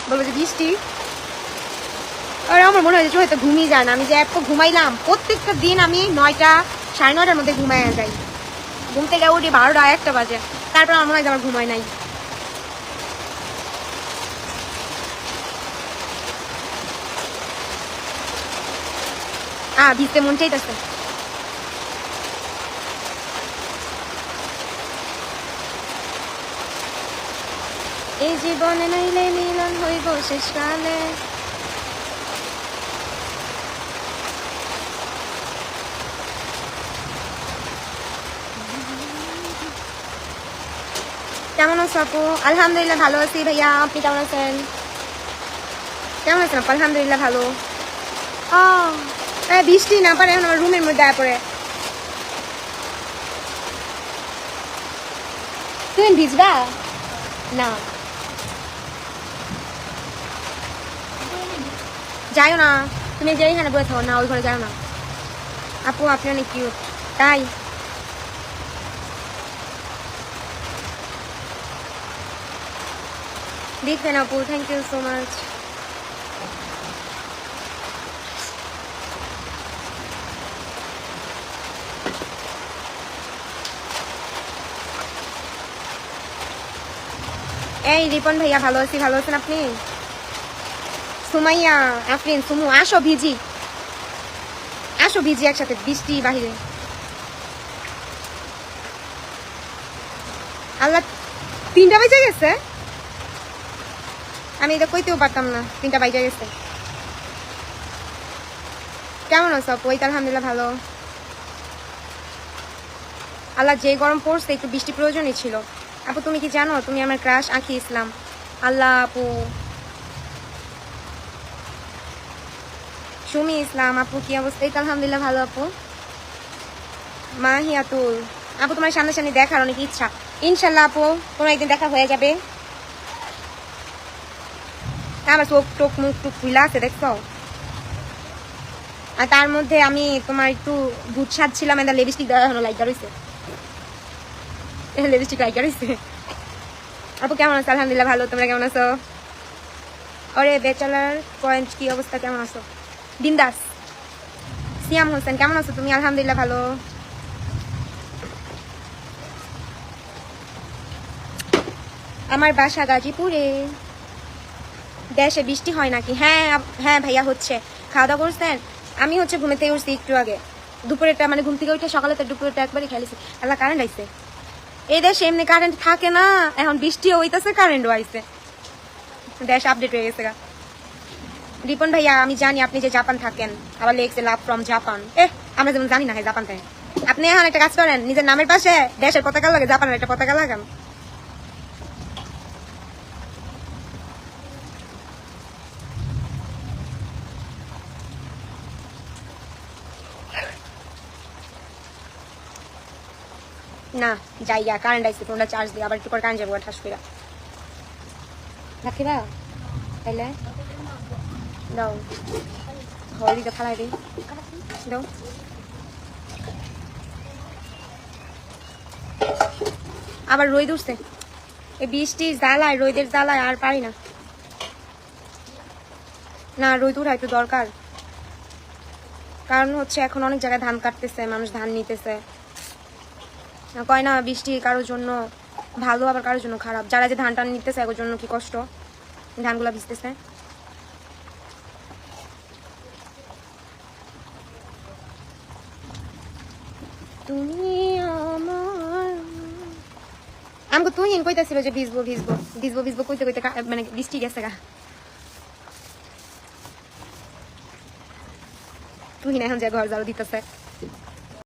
বলবো যে বৃষ্টি। আর আমার মনে হয় হয়তো ঘুমিয়ে যায় না, আমি যে এত ঘুমাইলাম প্রত্যেকটা দিন আমি 9টা 9:30টার মধ্যে ঘুমাইয়া যাই, ঘুম থেকে উঠি 12টা 1টা বাজে, তারপর আমার মনে হয় আমার ঘুমাই নাই। ভিজতে মন চাইতেছে। এই জীবনে নাইলে মিলন হইব শেষকালে। কেমন আছো আপু? আলহামদুলিল্লাহ ভালো আছি ভাইয়া, আপনি কেমন আছেন? কেমন আছেন আপু? আলহামদুলিল্লাহ ভালো। বৃষ্টি না পারে এখন আমার রুমের মধ্যে পড়ে। তুমি ভিজবা না? যাইও না, তুমি যে এখানে বসে থাকো না, ওই ঘরে যাও না। আপু আপনি অনেক কিউট। তাই বিগ ফ্যান আপু, থ্যাংক ইউ সো মাচ। এই রিপন ভাইয়া ভালো আছি, ভালো আছেন আপনি? সুমাইয়া, আফরিন, সুমু, আসো ভিজি, আসো ভিজি একসাথে, বৃষ্টি বাহিরে। আল্লাহ, 3টা বেজে গেছে, আমি এটা কইতেও পারতাম না 3টা বেজে গেছে। কেমন আছো আপু? এই তো আলহামদুলিল্লাহ ভালো। আল্লাহ, যে গরম পড়ছে একটু বৃষ্টি প্রয়োজনই ছিল। আপু তুমি কি জানো তুমি আমার ক্রাশ আঁখি ইসলাম? আল্লাহ আপু। সুমি ইসলাম আপু, কি অবস্থা? এই তো আলহামদুলিল্লাহ ভালো আপু। মাহিয়াতুল আপু, তোমার সামনাসামনি দেখার অনেক ইচ্ছা, ইনশাল্লাহ আপু কোনো একদিন দেখা হয়ে যাবে। আমার চোখ টোক মুখ টুক খুলা আছে দেখছো। আর তার মধ্যে আমি তোমার একটু ভূত সাজছিলাম, এটা লিপস্টিক দেওয়া হলো, লাইট রয়েছে, লিপস্টিক লাইট রয়েছে। আপু কেমন আছো? আলহামদুলিল্লাহ ভালো, তোমরা কেমন আছো? ওরে ব্যাচেলার পয়েন্ট, কি অবস্থা, কেমন আছো? বিন্দাস। সিয়াম হোসেন কেমন আছো তুমি? আলহামদুলিল্লাহ ভালো। আমার বাসা গাজীপুরে। দেশে বৃষ্টি হয় নাকি? হ্যাঁ হ্যাঁ ভাইয়া হচ্ছে। খাওয়া দাওয়া করছেন? আমি হচ্ছে ঘুমেতে উঠছি একটু আগে, দুপুরেরটা মানে ঘুম থেকে উঠে সকালে তো দুপুরেরটা একবারই খেলেছি। আল্লাহ, কারেন্ট আইছে। এই দেশে এমনি কারেন্ট থাকে না, এখন বৃষ্টিও হইতেছে, কারেন্টও আইছে, দেশ আপডেট হয়ে গেছে গা। রিপন ভাইয়া, আমি জানি আপনি যে জাপান থাকেন, আবার লেখছে লাভ ফ্রম জাপান। আমরা যেমন জানি না জাপান থাকে। আপনি এখন একটা কাজ করেন, নিজের নামের পাশে দেশের পতাকা লাগে, জাপানের একটা পতাকা লাগান। না যাইয়া কারেন্ট আইছে, ফোনটা চার্জ দিয়ে আবার একটু করে কারেন্ট যাবো ঠাস করে। রাখিবা তাইলে দাও, হলদিটা ফালাই দিই, দাও। আবার রোদ উঠছে, এই বৃষ্টির জ্বালায় রোদের জ্বালায় আর পারি না। না রোদ উঠা একটু দরকার, কারণ হচ্ছে এখন অনেক জায়গায় ধান কাটতেছে, মানুষ ধান নিতেছে। কয় না বৃষ্টি কারোর জন্য ভালো, আবার কারোর জন্য খারাপ। যারা যে ধান টান নিতেছে ওর জন্য কি কষ্ট, ধানগুলা ভিজতেছে। তুমি আমার, আমাকে তুহিন কইতাছিল যে ভিজবো ভিজবো ভিজবো ভিজবো কইতে কইতে মানে বৃষ্টি গেছে গা। তুহিন এখন যে ঘর ঝাড়ু দিতেছে।